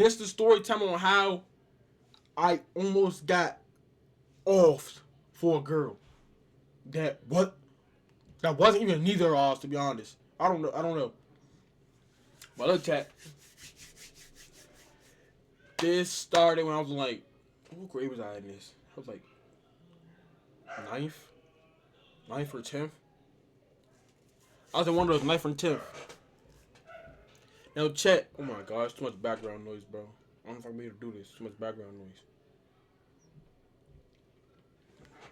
this the story time on how I almost got off for a girl that wasn't even neither of us, to be honest. I don't know. But look, chat. This started when I was like, what grade was I in this? I was like ninth or 10th. I was in one of those 9th or 10th. Now, chat. Oh my gosh, too much background noise, bro. I don't know if I'm able to do this. Too much background noise.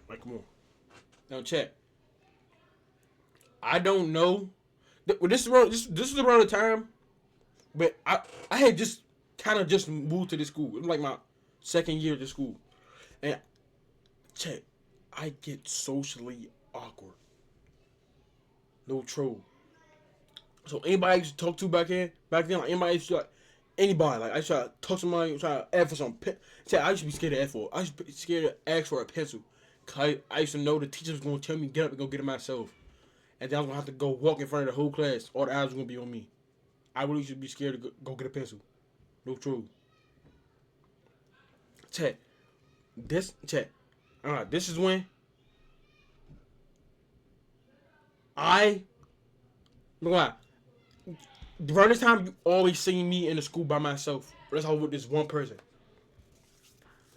Like, come on. Now, chat. I don't know. This is around the time, but I had just kind of just moved to this school. It was like my second year at the school, and chat. I get socially awkward. No troll. So anybody I used to talk to back then, like anybody used to like anybody, like I used to talk to somebody, try to ask for some pen. I used to be scared to ask for. I used to be scared to ask for a pencil. Cause I used to know the teacher was gonna tell me get up and go get it myself, and then I was gonna have to go walk in front of the whole class. All the eyes were gonna be on me. I really should be scared to go get a pencil. No troll. Chat. This is when I look like around this time you always see me in the school by myself. That's how with this one person.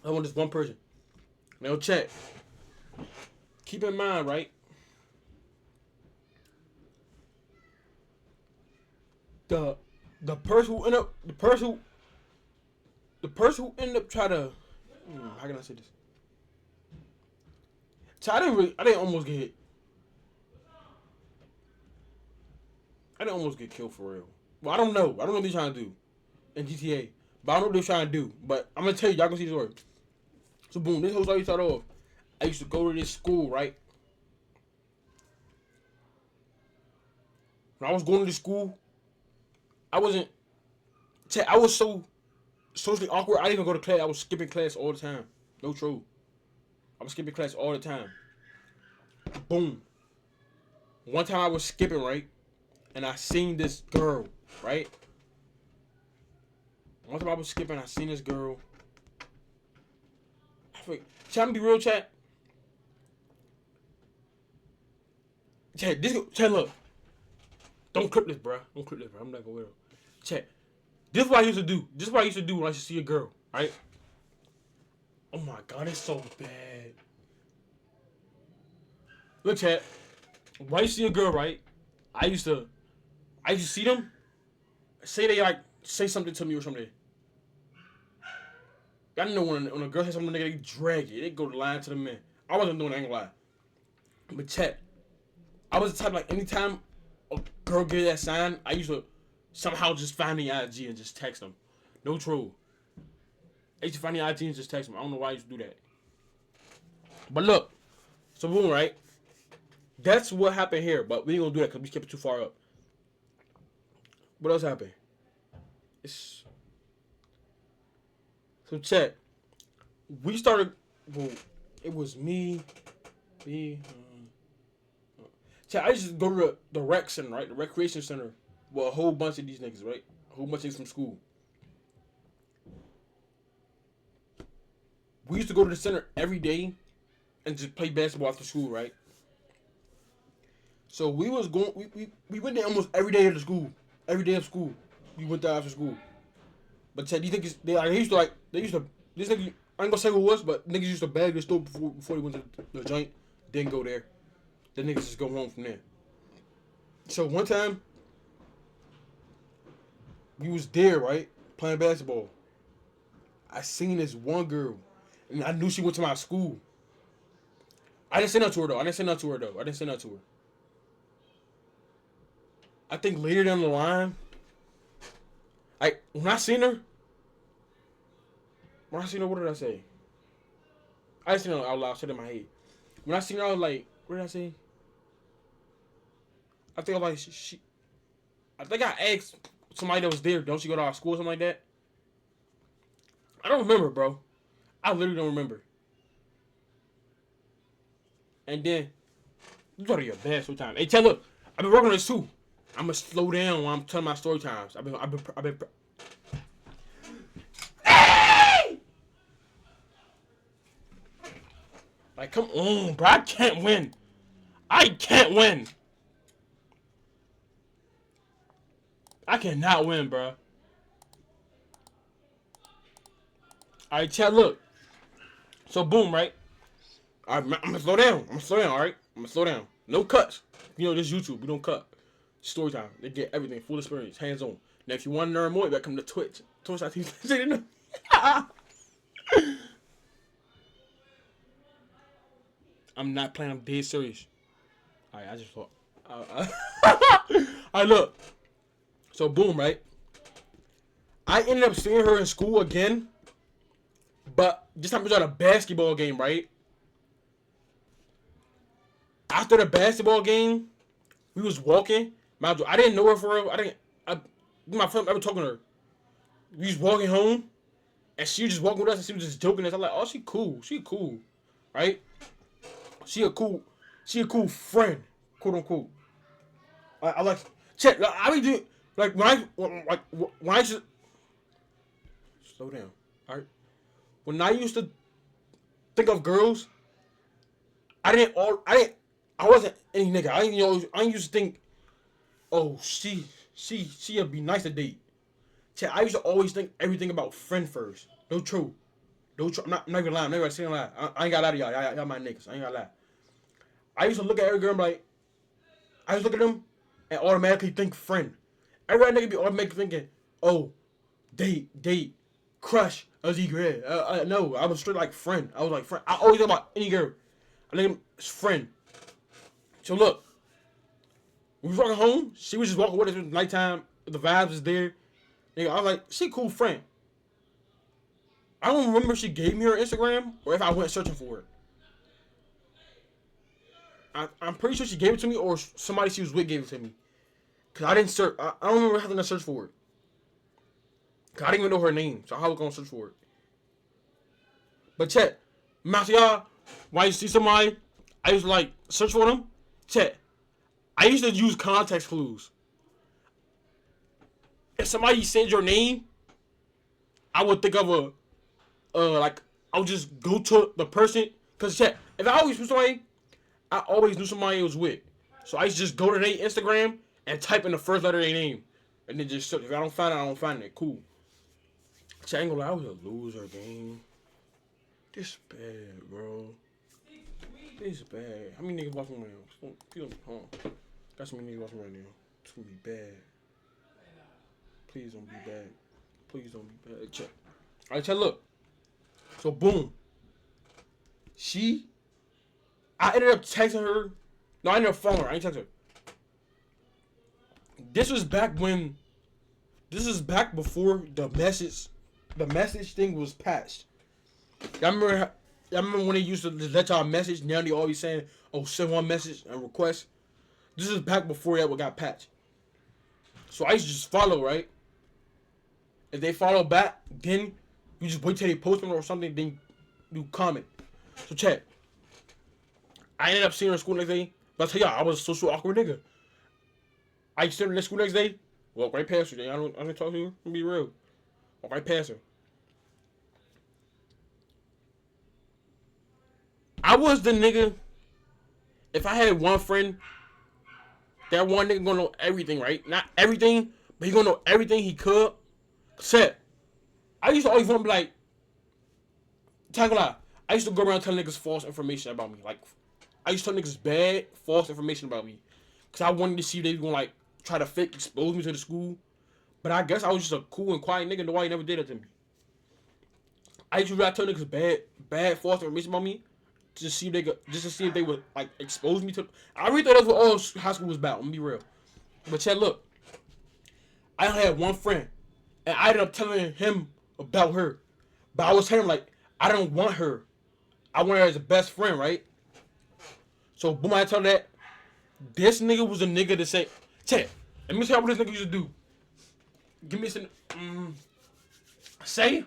I want this one person. Now chat. Keep in mind, right? The person who ended up trying to how can I say this? So I didn't almost get hit. I didn't almost get killed for real. Well, I don't know. I don't know what they're trying to do in GTA. But I don't know what they're trying to do. But I'm going to tell you. Y'all gonna see the story. So, boom. This whole story started off. I used to go to this school, right? When I was going to this school, I was so socially awkward. I didn't even go to class. I was skipping class all the time. No troll. I was skipping class all the time. Boom. One time I was skipping, right? And I seen this girl, right? One time I was skipping, I seen this girl. Chat, I'm be real, chat. Chat, look. Don't clip this, bro. Don't clip this, bro. I'm not gonna wear it. Chat. This is what I used to do. This is what I used to do when I used to see a girl, right? Oh my god, it's so bad. Look, chat. When I used to see a girl, right? I used to see them. Say they like say something to me or something. I know when a girl says something, they drag it. They go the line to the man. I wasn't doing that, I ain't gonna lie. But chat. I was the type like anytime a girl gave that sign, I used to somehow just find the IG and just text them. No troll. I used to find the IG and just text them. I don't know why I used to do that. But look. So boom, right? That's what happened here. But we ain't gonna do that because we kept it too far up. What else happened? So check. We started. Well, it was me. Check. I used to go to the rec center, right? The recreation center with a whole bunch of these niggas, right? A whole bunch of niggas from school. We used to go to the center every day and just play basketball after school, right? So we was going. We went there almost every day of the school. Every day of school, we went there after school. But Ted, these niggas, they used to this nigga, I ain't gonna say who it was, but niggas used to bag the store before they went to the joint, then go there. Then niggas just go home from there. So one time, we was there, right, playing basketball. I seen this one girl, and I knew she went to my school. I didn't say nothing to her, though. I think later down the line, when I seen her, what did I say? I didn't say it out loud, I said it in my head. When I seen her, I was like, what did I say? I think I was like, I think I asked somebody that was there, don't she go to our school or something like that? I don't remember, bro. I literally don't remember. And then, you go to your bed sometimes. Hey, look, I've been working on this too. I'm gonna slow down when I'm telling my story times. I've been Like, come on, bro. I can't win. I can't win. I cannot win, bro. Alright, chat, look. So, boom, right? I'm gonna slow down. Alright? I'm gonna slow down. No cuts. You know, this YouTube. We don't cut. Story time. They get everything. Full experience. Hands on. Now, if you want to learn more, you gotta come to Twitch. Twitch.tv. I'm not playing. I'm dead serious. Alright, I just thought. Alright, look. So, boom, right? I ended up seeing her in school again. But this time it was at a basketball game, right? After the basketball game, we was walking. I didn't know her for real. My friend ever talking to her. We was walking home, and she was just walking with us, and she was just joking us. I'm like, oh, she cool, right? She a cool friend, quote unquote. I like check. Like, I be doing like when I just slow down, all right. When I used to think of girls, I wasn't any nigga. I didn't used to think, oh, she'd be nice to date. I used to always think everything about friend first. No true. I'm not even lying. I'm not even saying lie. I ain't got to lie to y'all. Y'all my niggas. I ain't got to lie. I used to look at every girl and be like, I used to look at them and automatically think friend. Every nigga be automatically thinking, oh, date, crush, no, I was straight like friend. I was like friend. I always think about any girl. I think it's friend. So look, we was walking home. She was just walking with us. It was nighttime. The vibes was there. Nigga, I was like, she a cool friend. I don't remember if she gave me her Instagram or if I went searching for it. I'm pretty sure she gave it to me or somebody she was with gave it to me. Cause I didn't search. I don't remember having to search for it. Cause I didn't even know her name, so how was I gonna search for it? But chat, y'all, when I used to see somebody, I used to like search for them. Chat, I used to use context clues. If somebody said your name, I would think of I would just go to the person. Cause chat, if I always knew somebody, I always knew somebody I was with. So I used to just go to their Instagram and type in the first letter of their name. And then just search. If I don't find it, I don't find it. Cool. Chat, I ain't gonna lie, I was a loser, game. This bad, bro. This bad. How many niggas watching right now? Got so many niggas watching right now. It's gonna be bad. Please don't be bad. Please don't be bad. Check. Alright, chat, look. So, boom. I ended up texting her. No, I ended up following her. I ain't texting her. This was back before the message thing was patched. Y'all remember when they used to let y'all message? Now they always saying, oh, send one message and request. This is back before that got patched. So I used to just follow, right? If they follow back, then you just wait till they post them or something, then you comment. So check. I ended up seeing her in school next day, but I tell y'all, I was a social awkward nigga. I used to see her in school next day, walk right past her. I don't talk to her. I'm be real. Walk right past her. I was the nigga. If I had one friend, that one nigga gonna know everything, right? Not everything, but he gonna know everything he could. Set. I used to always want to be like, talk a lot. I used to go around telling niggas false information about me. Like, I used to tell niggas bad, false information about me. Because I wanted to see if they was going to, like, try to fake expose me to the school. But I guess I was just a cool and quiet nigga. Nobody never did it to me. I used to tell niggas bad, false information about me. To see if they would, like, expose me to. I really thought that's what all high school was about. I'm gonna be real. But Chad, look. I had one friend. And I ended up telling him about her. But I was telling him, like, I don't want her. I want her as a best friend, right? So, boom, I tell that. This nigga was a nigga to say, Chad, let me tell you what this nigga used to do. Give me some, say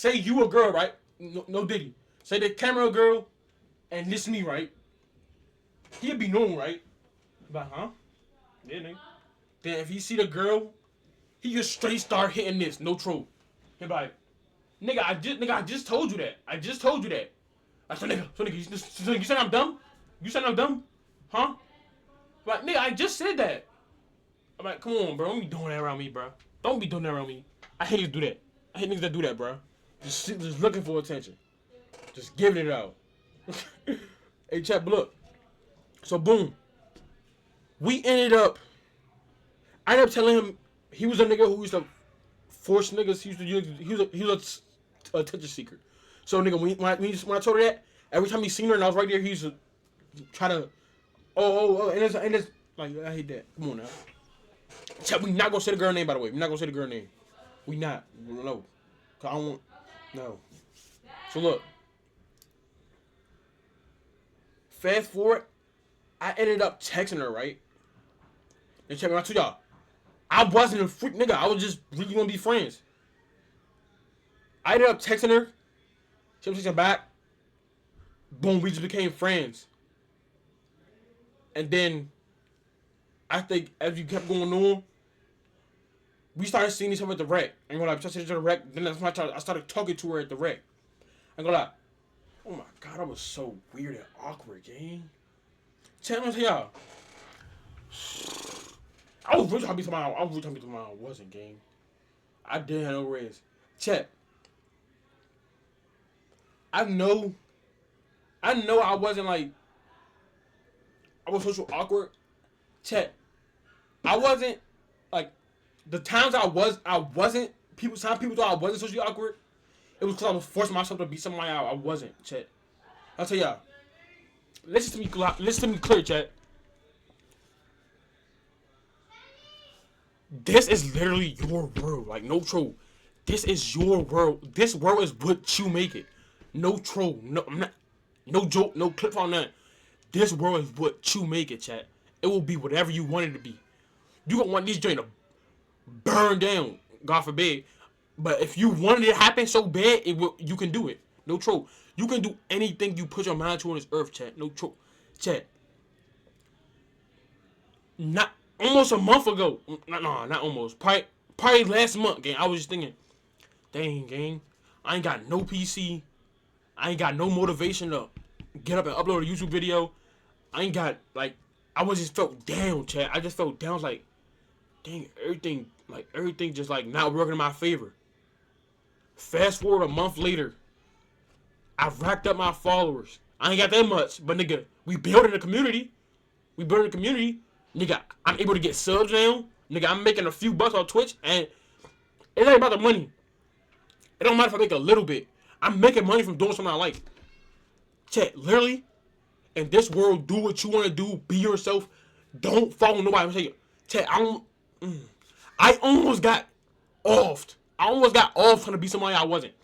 you a girl, right? No Diddy. Say the camera girl, and this me, right? He'd be known, right? But, huh? Yeah, nigga. Then if he see the girl, he just straight start hitting this, no troll. He be like, nigga, I just told you that. I said, nigga, you said I'm dumb? You said I'm dumb? Huh? Like, nigga, I just said that. I'm like, come on, bro. Don't be doing that around me, bro. Don't be doing that around me. I hate to do that. I hate niggas that do that, bro. Just looking for attention. Just giving it out. Hey, chat, but look. So, boom. I ended up telling him he was a nigga who used to force niggas. He was a attention seeker. So, nigga, when I told her that, every time he seen her and I was right there, he used to try to, and it's like, I hate that. Come on now. Chat, we not gonna say the girl name, by the way. We're not gonna say the girl name. We not. No. Cause I don't want, no. So, look. Fast forward, I ended up texting her, right? And check me out to y'all. I wasn't a freak nigga. I was just really gonna be friends. I ended up texting her. She was texting back. Boom, we just became friends. And then, I think as we kept going on, we started seeing each other at the rec. I'm gonna lie, we started seeing each other at the rec. Then that's when I started talking to her at the rec. I'm gonna lie. Oh my god, I was so weird and awkward, gang. Tell me to y'all. I was really trying to be somebody I wasn't, gang. I didn't have no raise. Chat. I know I wasn't like, I was social awkward. Chat. I wasn't like, the times I wasn't, people thought I wasn't socially awkward. It was because I was forcing myself to be somebody I wasn't, chat. I'll tell y'all. Listen to me clear, chat. This is literally your world. Like, no troll. This is your world. This world is what you make it. No troll. No, I'm not. No joke. No clip on that. This world is what you make it, chat. It will be whatever you want it to be. You don't want this joint to burn down, God forbid. But if you wanted it to happen so bad, you can do it. No troll. You can do anything you put your mind to on this earth, chat. No troll. Chat. Not almost a month ago. Not almost. Probably last month, gang. I was just thinking, dang, gang. I ain't got no PC. I ain't got no motivation to get up and upload a YouTube video. I ain't got, like, I was just felt down, chat. I just felt down. I was like, dang, everything just, like, not working in my favor. Fast forward a month later, I've racked up my followers. I ain't got that much, but nigga, we building a community. Nigga, I'm able to get subs now. Nigga, I'm making a few bucks on Twitch, and it ain't about the money. It don't matter if I make a little bit. I'm making money from doing something I like. Chat, literally, in this world, do what you want to do. Be yourself. Don't follow nobody. Chat, I almost got offed. I almost got off trying to be somebody I wasn't.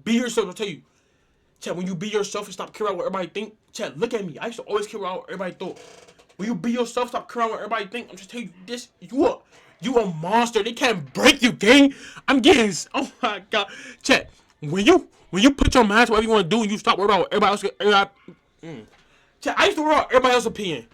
Be yourself, I'll tell you. Chat, when you be yourself and stop caring about what everybody think. Chat, look at me. I used to always care about what everybody thought. When you be yourself, stop caring about what everybody think. I'm just telling you this. You a monster. They can't break you, gang. I'm getting. Oh my god. Chat, when you put your mind to whatever you want to do and you stop worrying about what everybody else. Chat, I used to worry about everybody else's opinion.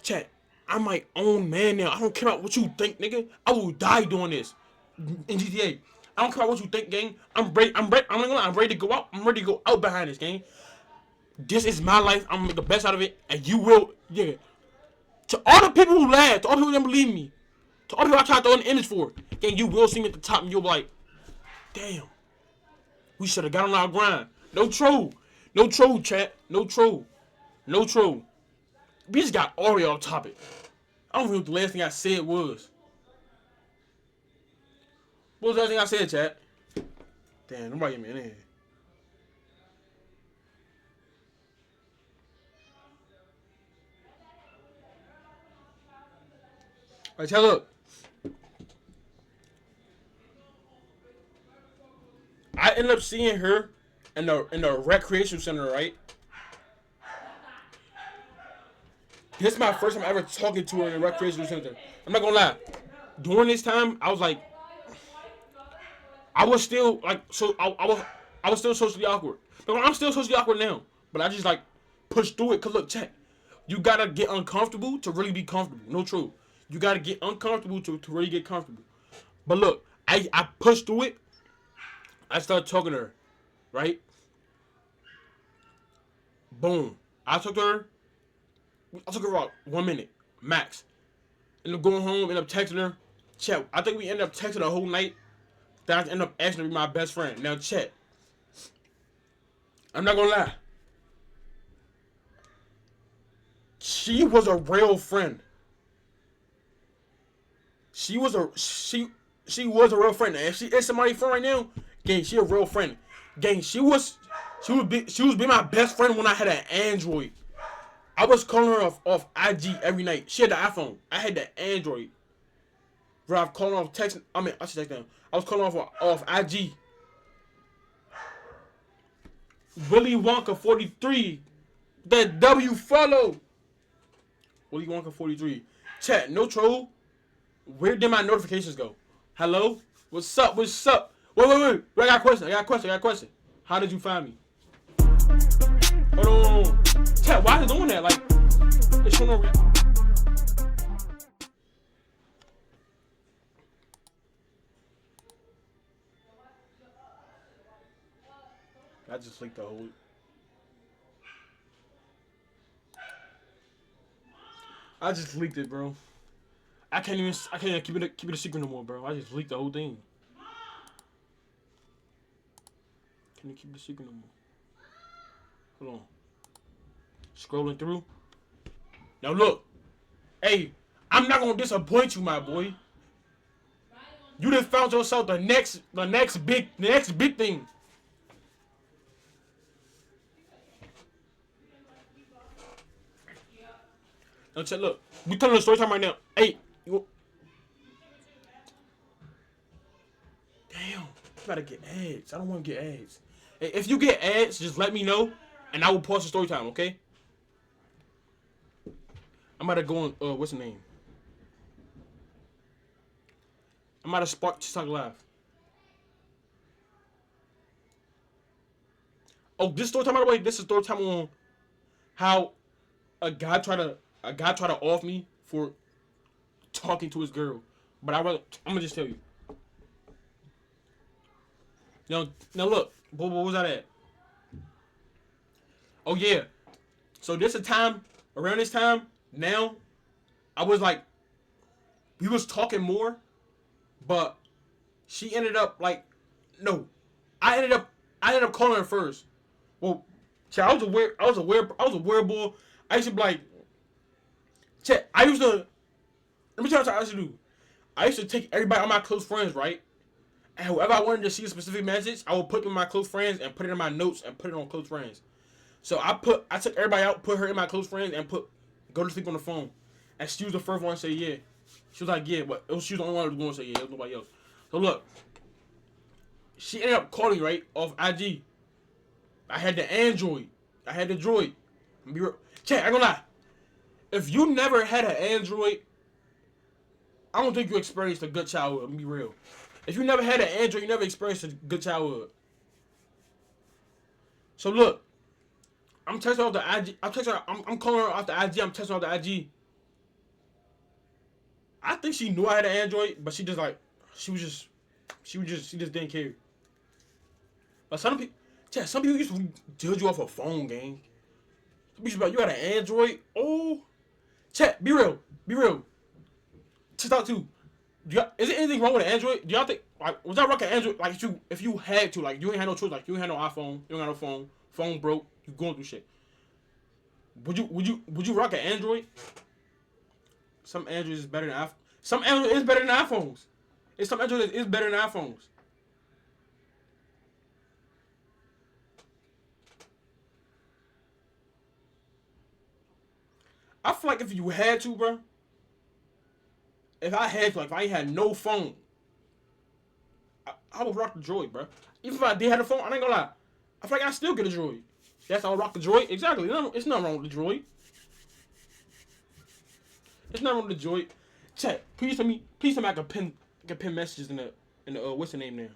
Chat, I'm my own man now. I don't care about what you think, nigga. I will die doing this. In GTA, I don't care what you think, gang. I'm ready to go out. I'm ready to go out behind this, gang. This is my life. I'm gonna make the best out of it, and you will, yeah. To all the people who laughed, to all the people who didn't believe me, to all the people I tried to throw an image for, gang, you will see me at the top, and you'll be like, damn, we should have got on our grind. No troll, chat, no troll. We just got Oreo on topic. I don't know what the last thing I said was. What was the last thing I said, chat? Damn, nobody get me in here. Alright, chat, look. I ended up seeing her in the recreation center, right? This is my first time ever talking to her in the recreation center. I'm not gonna lie. During this time, I was like, I was still like, so I was still socially awkward. But I'm still socially awkward now. But I just like pushed through it. Cause look, check. You gotta get uncomfortable to really be comfortable. No true. You gotta get uncomfortable to really get comfortable. But look, I pushed through it. I started talking to her, right? Boom. I took her. I took her about 1 minute max. Ended up going home. Ended up texting her. Chet. I think we ended up texting the whole night. Then I ended up asking her to be my best friend. Now, Chet. I'm not gonna lie. She was a real friend. She was a real friend. And if she is somebody's friend right now, gang, she a real friend. Gang, she was being my best friend when I had an Android. I was calling her off IG every night. She had the iPhone. I had the Android. Bro, I was calling off text. I mean, I should text them. I was calling off IG. Willy Wonka 43. That W follow. Willy Wonka 43. Chat, no troll. Where did my notifications go? Hello? What's up? What's up? Wait. I got a question. How did you find me? Hold on. Chat, why is it doing that? Like, it's showing no. I just leaked the whole. I just leaked it, bro. I can't even keep it a secret no more, bro. I just leaked the whole thing. Can't even keep it a secret no more. Hold on. Scrolling through. Now look. Hey, I'm not gonna disappoint you, my boy. You just found yourself the next big thing. Now check, look. We telling the story time right now. Hey, damn, you gotta get ads. I don't want to get ads. Hey, if you get ads, just let me know, and I will pause the story time. Okay? I'm about to go on. What's the name? I'm about to spark TikTok live. Oh, this story time, by the way. This is story time on how a guy tried to off me for talking to his girl, but I'm gonna just tell you. Now look, what was that at? Oh yeah, so around this time, now, I was like, we was talking more, but she ended up like, no, I ended up calling her first. Well, I was a boy. I used to be like, let me tell you what I used to do. I used to take everybody on my close friends, right? And whoever I wanted to see a specific message, I would put them in my close friends and put it in my notes and put it on close friends. So I took everybody out, put her in my close friends, and go to sleep on the phone. And she was the first one to say yeah. She was like, yeah, but she was the only one who was going to say yeah. There was nobody else. So look, she ended up calling, right, off IG. I had the Android. I had the Droid. Chat, I gonna lie. If you never had an Android, I don't think you experienced a good childhood. I'm gonna be real. If you never had an Android, you never experienced a good childhood. So look, I'm texting her off the IG. I'm calling her off the IG. I'm texting her off the IG. I think she knew I had an Android, but she just didn't care. But some people used to judge you off a phone, gang. Some people like, you got an Android? Oh, chat, be real. Check out too. Is there anything wrong with an Android? Do y'all think, like, was that rocking Android? Like, if you had to, like, you ain't had no choice, like, you ain't had no iPhone, you ain't got no phone broke, you going through shit. Would you rock an Android? Some Androids is better than iPhones. Some Android is better than iPhones. Some Android is better than iPhones. I feel like if you had to, bro. If I had to, like, if I ain't had no phone, I would rock the Droid, bro. Even if I did have a phone, I ain't gonna lie. I feel like I still get a Droid. Yes, I'll rock the Droid. Exactly. No, it's nothing wrong with the Droid. It's nothing wrong with the Droid. Chat, please tell me I can pin messages in the what's the name there?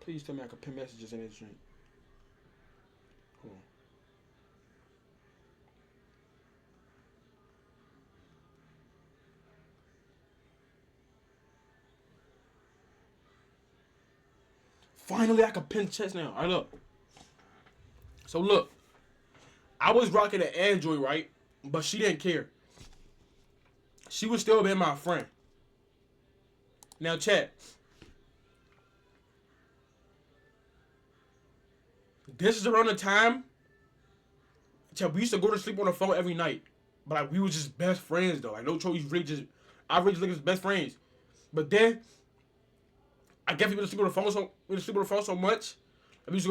Please tell me I can pin messages in this drink. Hold on. Finally, I can pin chest now. All right, look. So look, I was rocking an Android, right? But she didn't care. She was still being my friend. Now, chat. This is around the time. Chat, we used to go to sleep on the phone every night. But like, we was just best friends though. Like no choice, I really just best friends. But then I guess we used to sleep on the phone so much. We used to go to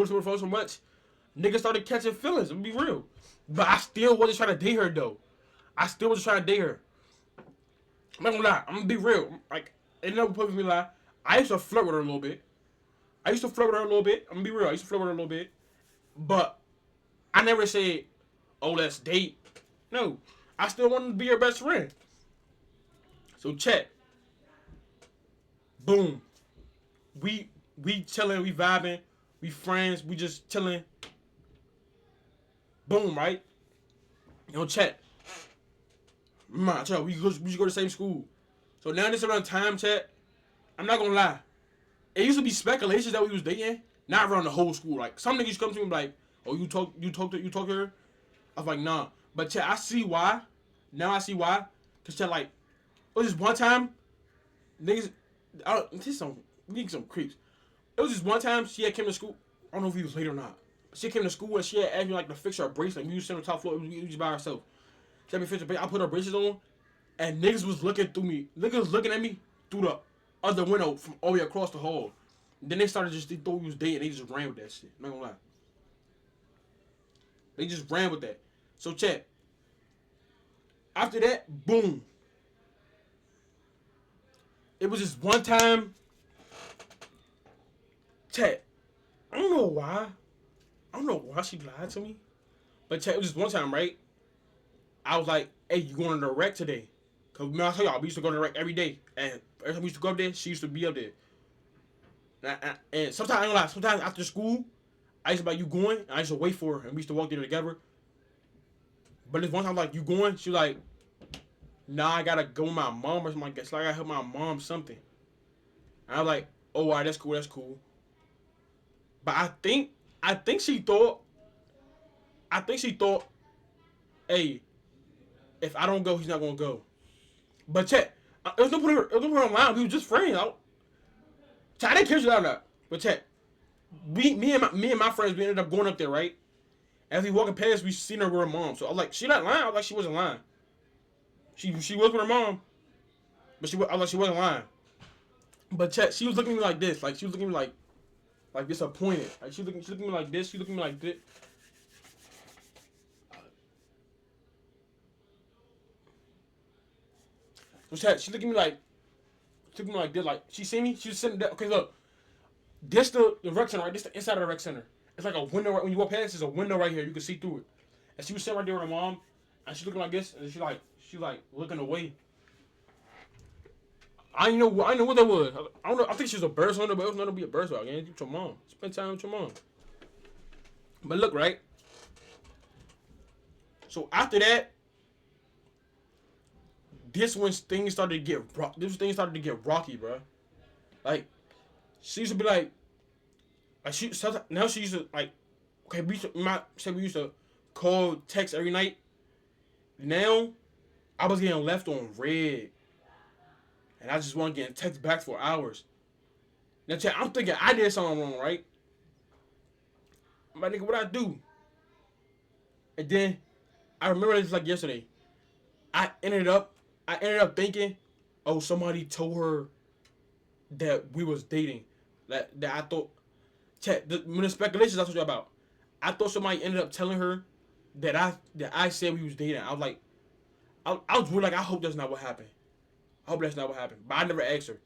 sleep on the phone so much. Niggas started catching feelings. I'm gonna be real. But I still wasn't trying to date her though. I still wasn't trying to date her. I'm not gonna lie. I'm gonna be real. Like, ain't no point for me to lie. I used to flirt with her a little bit. I'm gonna be real. I used to flirt with her a little bit. But I never said, oh, let's date. No. I still wanted to be her best friend. So check. Boom. We chilling, we vibing, we friends, we just chilling. Boom, right? Yo, chat. Man, chat, we used to go to the same school. So now this around time, chat. I'm not gonna lie. It used to be speculations that we was dating, not around the whole school. Like some niggas come to me like, "Oh, you talk to her." I was like, "Nah." But chat, I see why. Now I see why. Cause chat, like, it was just one time, niggas. We some creeps. It was just one time she had came to school. I don't know if he was late or not. But she came to school and she had asked me like to fix her bracelet. We used to sit on the top floor. We was by herself. She had me fix her bracelet. I put her braces on, and niggas was looking through me. Niggas was looking at me through the other window from all the way across the hall. Then they started they thought we was dating. They just ran with that shit. I'm not gonna lie. They just ran with that. So check. After that, boom. It was just one time. Chat. I don't know why. I don't know why she lied to me. But chat, it was just one time, right? I was like, hey, you going to the rec today? Because I tell y'all, we used to go to the rec every day. And every time we used to go up there, she used to be up there. And sometimes, I ain't gonna lie, sometimes after school, I used to be like, you going? And I used to wait for her. And we used to walk there together. But this one time, like, you going? She like, nah, I gotta go with my mom or something like that. So I gotta help my mom something. And I was like, oh, all right, that's cool. But I think she thought, hey, if I don't go, he's not gonna go. But check, it was no point online. We were just friends. I didn't care about that. But check, me and my friends, we ended up going up there, right? As we walking past, we seen her with her mom. So I was like, she not lying. I was like, she wasn't lying. She was with her mom, but I was like, she wasn't lying. But check, she was looking at me like this, like she was looking at me like disappointed. Like she looking at me like this. She looking at me like this. So chat, she looking at me like this. Like she see me. She was sitting there. Okay, look. This the rec center, right? This the inside of the rec center. It's like a window right when you walk past. There's a window right here. You can see through it. And she was sitting right there with her mom, and she looking like this, and she looking away. I know what that was. I don't know. I think she was a bird hunter, but it was not to be a bird hunter. Again, with your mom. Spend time with your mom. But look, right. So after that, things started to get rocky, bro. Like she used to be like now she used to like, okay, we used to call, text every night. Now I was getting left on red, and I just wasn't getting text back for hours. Now chat, I'm thinking I did something wrong, right? My nigga, what I do? And then I remember this like yesterday. I ended up thinking, oh, somebody told her that we was dating. That I thought, chat, when the speculations I told you about, I thought somebody ended up telling her that I said we was dating. I was like, I was really like, I hope that's not what happened. But I never asked her.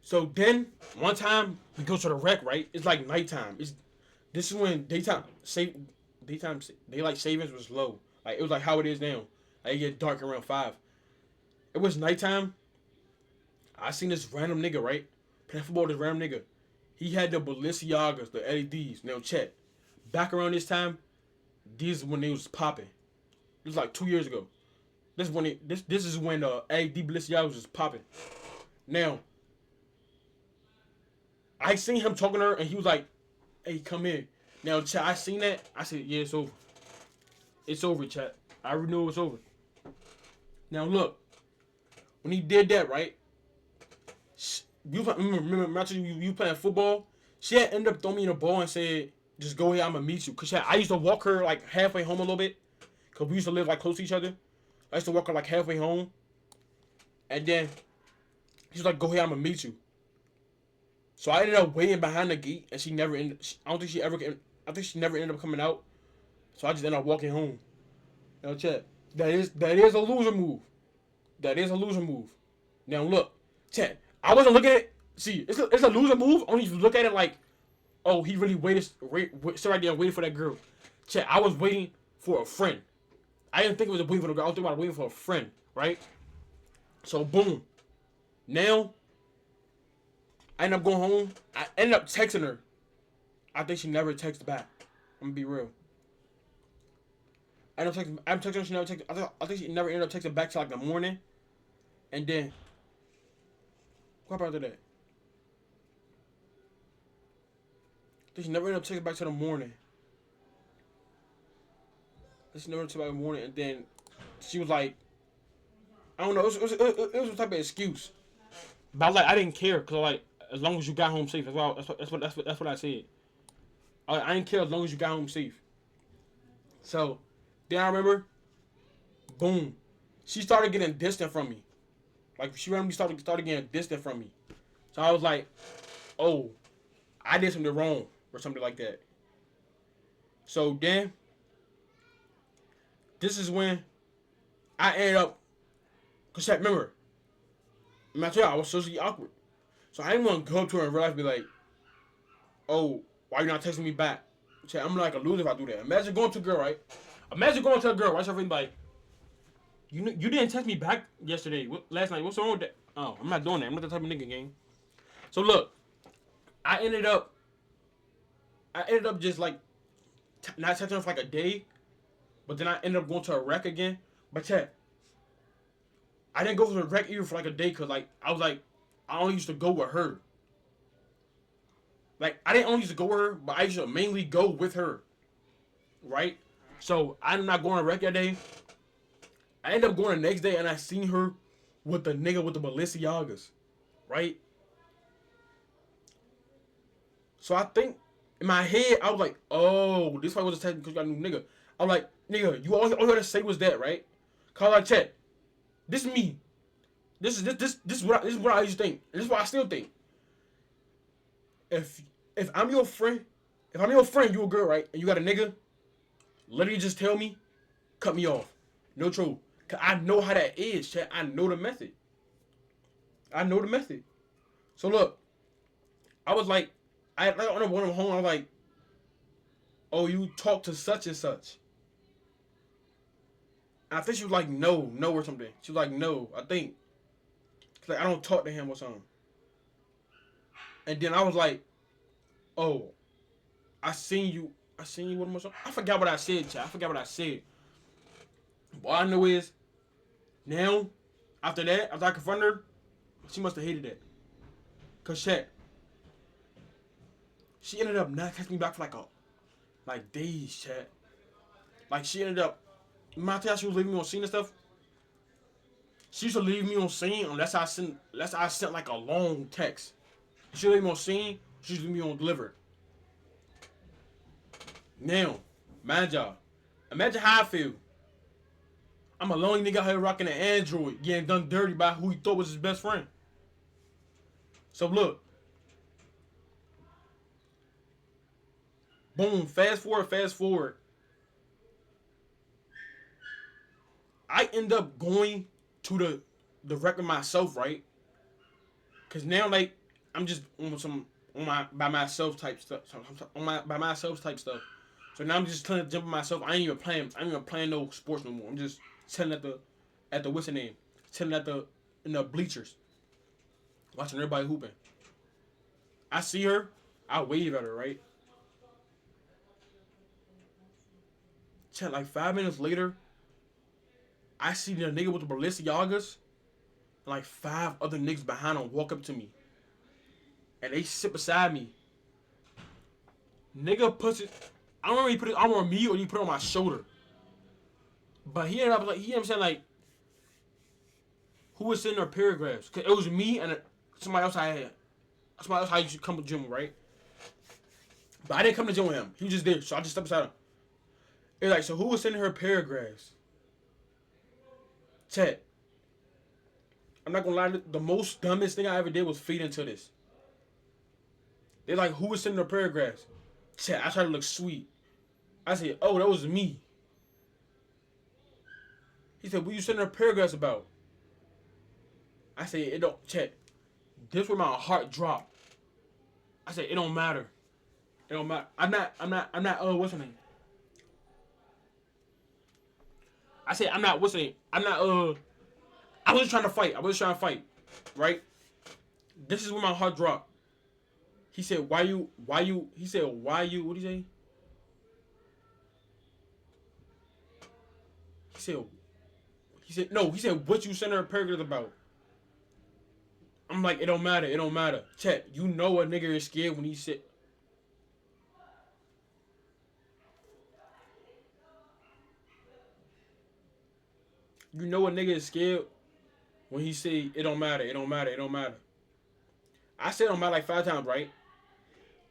So then one time we go to the rec, right? It's like nighttime. This is when daylight savings was low. Like it was like how it is now. Like it get dark around 5. It was nighttime. I seen this random nigga, right? Playing football with this random nigga. He had the Balenciagas, the LEDs. Now check. Back around this time, these when they was popping. It was like 2 years ago. This is when the LED Balenciagas was popping. Now, I seen him talking to her, and he was like, "Hey, come in." Now, chat, I seen that. I said, "Yeah, it's over. It's over, chat. I already knew it was over." Now look, when he did that, right? You remember you playing football? She had ended up throwing me in the ball and said, "Just go ahead, I'm gonna meet you." Cause I used to walk her like halfway home a little bit, cause we used to live like close to each other. I used to walk her like halfway home, and then she's like, "Go ahead, I'm gonna meet you." So I ended up waiting behind the gate, and she never ended. I don't think she ever. I think she never ended up coming out. So I just ended up walking home. Now check. That is a loser move. That is a loser move. Now look, check. I wasn't looking at it. See, it's a loser move. Only if you look at it like, oh, he really sit right there and waited for that girl. Check. I was waiting for a friend. I didn't think it was a waiting for the girl. I was thinking about waiting for a friend, right? So boom. Now I end up going home. I ended up texting her. I think she never texted back. I'm gonna be real. I ended up texting. I'm texting her. She never texted. I think she never ended up texting back till like the morning. And then what about that? I think she never ended up texting back till the morning. She never texted back in the morning, and then she was like, I don't know. It was some type of excuse. But I was like, I didn't care because like as long as you got home safe. That's what I said. I didn't care as long as you got home safe. So then I remember, boom, she started getting distant from me. Like she randomly started getting distant from me. So I was like, oh, I did something wrong or something like that. So then this is when I ended up, cause remember, I told you I was socially awkward. So I didn't want to go up to her in real life and be like, oh, why you not texting me back? I'm like a loser if I do that. Imagine going to a girl, right? Imagine going to a girl, right? So like, you didn't text me back yesterday, last night. What's wrong with that? Oh, I'm not doing that. I'm not the type of nigga, gang. So look, I ended up just like not texting her for like a day, but then I ended up going to a rec again. But chat, I didn't go to the rec either for like a day because like I was like I only used to go with her. Like I didn't only used to go with her, but I used to mainly go with her, right? So I'm not going to rec that day. I ended up going the next day and I seen her with the nigga with the Balenciagas, right? So I think in my head I was like, oh, this probably was a text because you got a new nigga. I'm like, nigga, all you had to say was that, right? Call like chat. This is me. This is what I used to think. This is what I still think. If if I'm your friend, you a girl, right? And you got a nigga, literally just tell me, cut me off. No troll. Cause I know how that is, chat. I know the method. I know the method. So look, I was like, I like on the one home, I was like, oh, you talk to such and such. And I think she was like, no, or something. She was like, no, I think. She's like, I don't talk to him or something. And then I was like, oh, I seen you with him or something. I forgot what I said, chat. I forgot what I said. But all I know is, now, after that, after I confronted her, she must have hated that. Cause chat, she ended up not texting me back for like days, chat. Like she ended up, my tell she was leaving me on scene and stuff. She used to leave me on scene unless I sent like a long text. She leave me on scene, she used to leave me on delivered. Now, imagine how I feel. I'm a lonely nigga out here rocking an Android, getting done dirty by who he thought was his best friend. So look, boom, fast forward. I end up going to the record myself, right? Cause now like I'm just on my by myself type stuff, on my by myself type stuff. So now I'm just trying to jump on myself. I ain't even playing no sports no more. I'm just chilling at the what's the name? Chilling in the bleachers, watching everybody hooping. I see her, I wave at her, right? Chat like 5 minutes later, I see the nigga with the Balenciagas and like 5 other niggas behind him walk up to me. and they sit beside me. Nigga puts it. I don't know if he put it arm on me or he put it on my shoulder. But he ended up like, I'm saying, like, who was sending her paragraphs? Cause it was me and somebody else I used to come to the gym with, right? But I didn't come to the gym with him. He was just there, so I just stepped beside him. It's like, so who was sending her paragraphs? Ted. I'm not gonna lie, the most dumbest thing I ever did was feed into this. They're like, who was sending her paragraphs? Ted, I tried to look sweet. I said, oh, that was me. He said, what you sending her paragraphs about? I said, it don't, Ted. This where my heart dropped. I said, it don't matter. It don't matter. I'm not, what's her name? I said, I'm not, what's her name? I wasn't trying to fight. Right? This is where my heart dropped. He said, why you, what did he say? He said, what you sent her a paragraph about? I'm like, it don't matter. Chet, you know a nigga is scared when he said. You know a nigga is scared when he say, it don't matter. I said it don't matter like 5 times, right?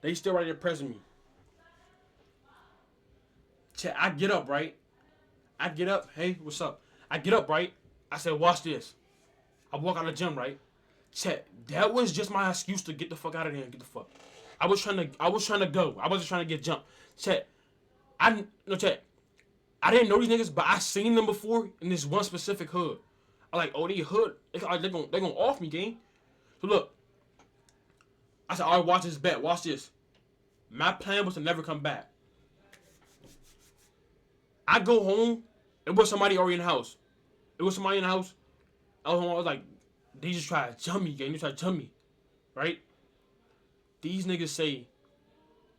They still right there pressing me. Chet, I get up, right? Hey, what's up? I get up, right? I said, watch this. I walk out of the gym, right? Chet, that was just my excuse to get the fuck out of there and get the fuck. I was trying to go. I wasn't trying to get jumped. Chet, I didn't know these niggas, but I seen them before in this one specific hood. I like, oh, they hood. They're gonna off me, gang. So look, I said, all right, watch this bet. Watch this. My plan was to never come back. I go home. It was somebody already in the house. I was home. I was like, they just try to jump me, gang. They try to jump me. Right? These niggas say,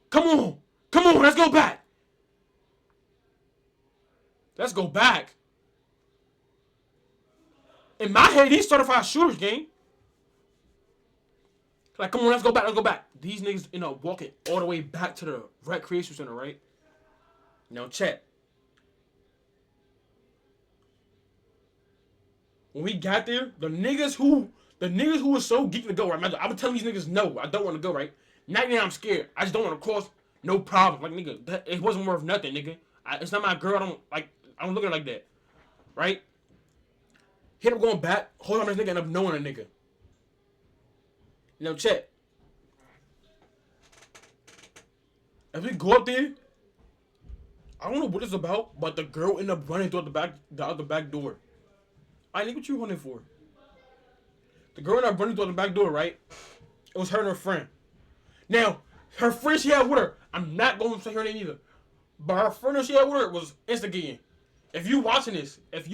come on, let's go back. In my head, these certified shooters, gang. Like, come on, let's go back. These niggas end up walking all the way back to the recreation center, right? Now, check. When we got there, the niggas who was so geeked to go, right? I was telling these niggas, no, I don't want to go, right? Not now I'm scared. I just don't want to cross. No problem. Like, nigga, it wasn't worth nothing, nigga. It's not my girl. I don't look at her like that. Right? He ended up going back, hold on this nigga, end up knowing a nigga. You know, check. As we go up there, I don't know what it's about, but the girl ended up running through the other back door. I think what you running for? The girl ended up running through the back door, right? It was her and her friend. Now, her friend she had with her, I'm not going to say her name either, but her friend that she had with her was instigating. If you watching this, if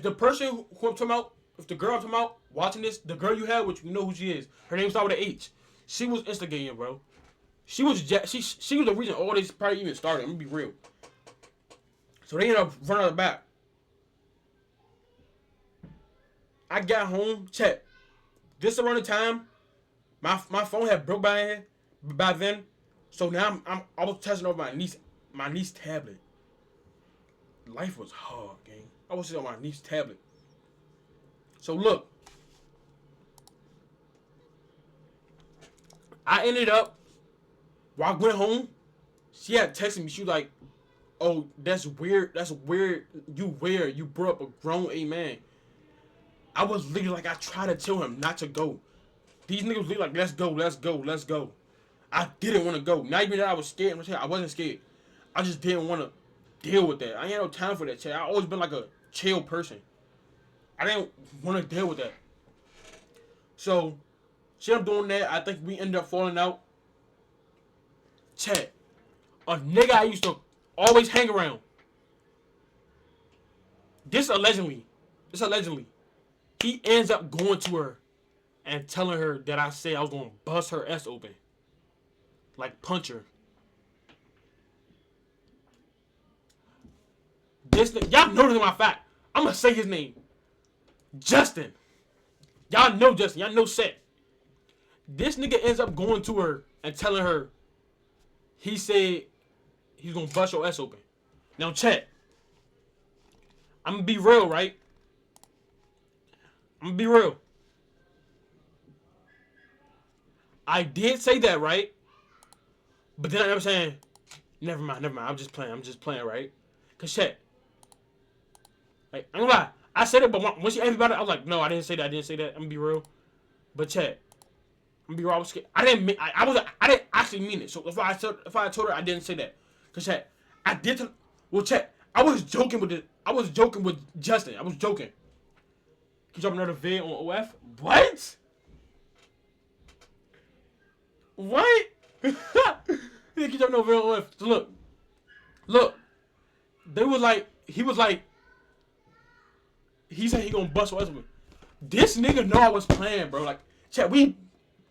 the person who I'm talking about, if the girl I'm talking about watching this, the girl you had, which you know who she is, her name started with an H. She was instigating, bro. She was the reason all this probably even started. I'm gonna be real. So they ended up running out the back. I got home, check. This around the time, my phone had broke by then. So now I was testing over my niece's tablet. Life was hard, gang. I was sitting on my niece's tablet. So look, I ended up, while I went home, she had texted me. She was like, oh, that's weird. You brought up a grown A man. I was literally like, I tried to tell him not to go. These niggas literally like, let's go. I didn't want to go. Not even that I was scared. I wasn't scared. I just didn't want to deal with that. I ain't had no time for that shit. I always been like a chill person. I didn't want to deal with that. So, she ended up doing that. I think we ended up falling out. Chat. A nigga I used to always hang around. This allegedly. He ends up going to her and telling her that I said I was going to bust her ass open. Like, punch her. Y'all know this is my fact. I'm going to say his name. Justin. Y'all know Justin. Y'all know Seth. This nigga ends up going to her and telling her he said he's gonna bust your ass open. Now check. I'm gonna be real, right? I'm gonna be real. I did say that, right? But then I'm saying, never mind. I'm just playing, right? Cause check. Like, I'm gonna lie. I said it, but once she asked me about it, I was like, no, I didn't say that. I'm gonna be real. But check. I'm gonna be real. I was scared. I didn't actually mean it. So if I told her I didn't say that, cause check. I did. Well, check. I was joking with Justin. I was joking. You drop another vid on OF? What? What? He keep dropping another vid on OF. So look. He said he gonna bust us. This nigga know I was playing, bro. Like, chat, when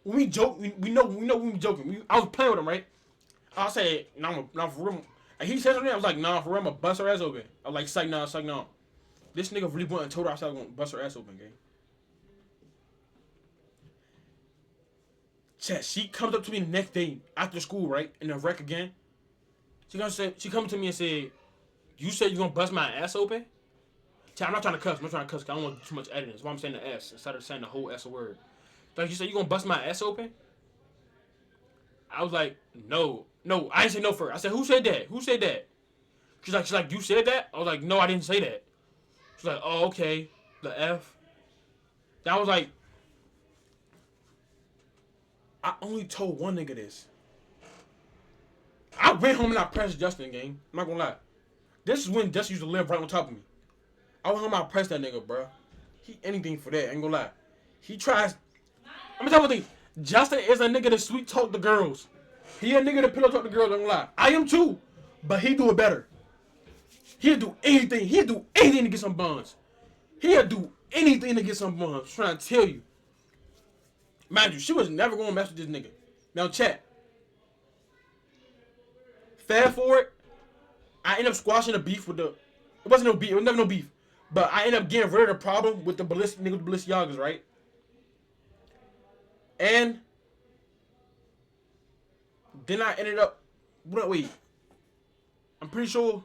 we joke, we know when we joking. I was playing with him, right? I said, nah, for real. And he said something, I was like, nah, for real, I'm gonna bust her ass open. I was like, psych, nah. This nigga really went and told her I said I was gonna bust her ass open, gang. Chat, she comes up to me the next day after school, right? In the rec again. She comes to me and said, you said you gonna bust my ass open? Chat, I'm not trying to cuss. Cause I don't want too much editing. That's why I'm saying the S instead of saying the whole S word. Like, you said you gonna bust my ass open? I was like, no, I didn't say no first. I said, who said that? She's like, you said that? I was like, no, I didn't say that. She's like, oh, okay, the F. That was like, I only told one nigga this. I went home and I pressed Justin, gang. I'm not gonna lie. This is when Justin used to live right on top of me. I went home and I pressed that nigga, bro. He anything for that, ain't gonna lie. He tries. I'm gonna tell you one thing. Justin is a nigga that sweet talk the girls. He a nigga that pillow talk the girls, ain't gonna lie. I am too, but he do it better. He'll do anything. To get some buns. I'm trying to tell you. Mind you, she was never gonna mess with this nigga. Now chat. Fast forward, I end up squashing the beef with the. It wasn't no beef. It was never no beef. But I end up getting rid of the problem with the ballistic nigga with the Balenciagas, right? And then I ended up. Wait. I'm pretty sure.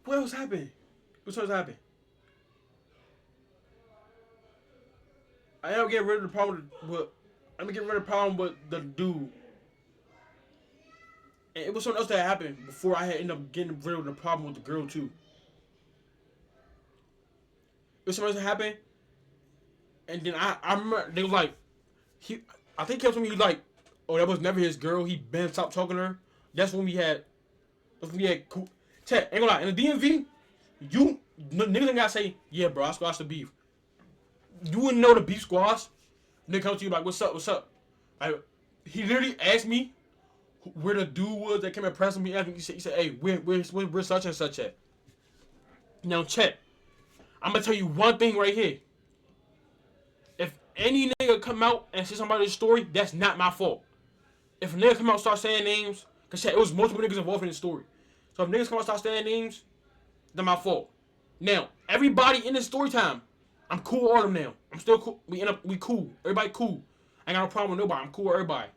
What else happened? I ended up getting rid of the problem with the dude. And it was something else that happened before I had ended up getting rid of the problem with the girl too. It was something else that happened. And then I remember they was like, I think he kept telling me like, oh, that was never his girl. He been stopped talking to her. That's when we had cool. Chat, ain't gonna lie, in the DMV, niggas ain't gotta say, yeah, bro, I squashed the beef. You wouldn't know the beef squash. Nigga come to you like, what's up? Like, he literally asked me where the dude was that came and pressed me. He said, hey, where such and such at? Now, chat, I'm gonna tell you one thing right here. If any nigga come out and say somebody's story, that's not my fault. If a nigga come out and start saying names, cause chat, it was multiple niggas involved in the story. So if niggas come out and start saying names, that's my fault. Now, everybody in this story time, I'm cool with all of them now. I'm still cool. We cool. Everybody cool. I ain't got no problem with nobody. I'm cool with everybody.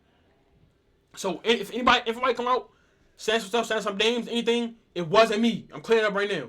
So if anybody come out, saying some stuff, saying some names, anything, it wasn't me. I'm clearing up right now.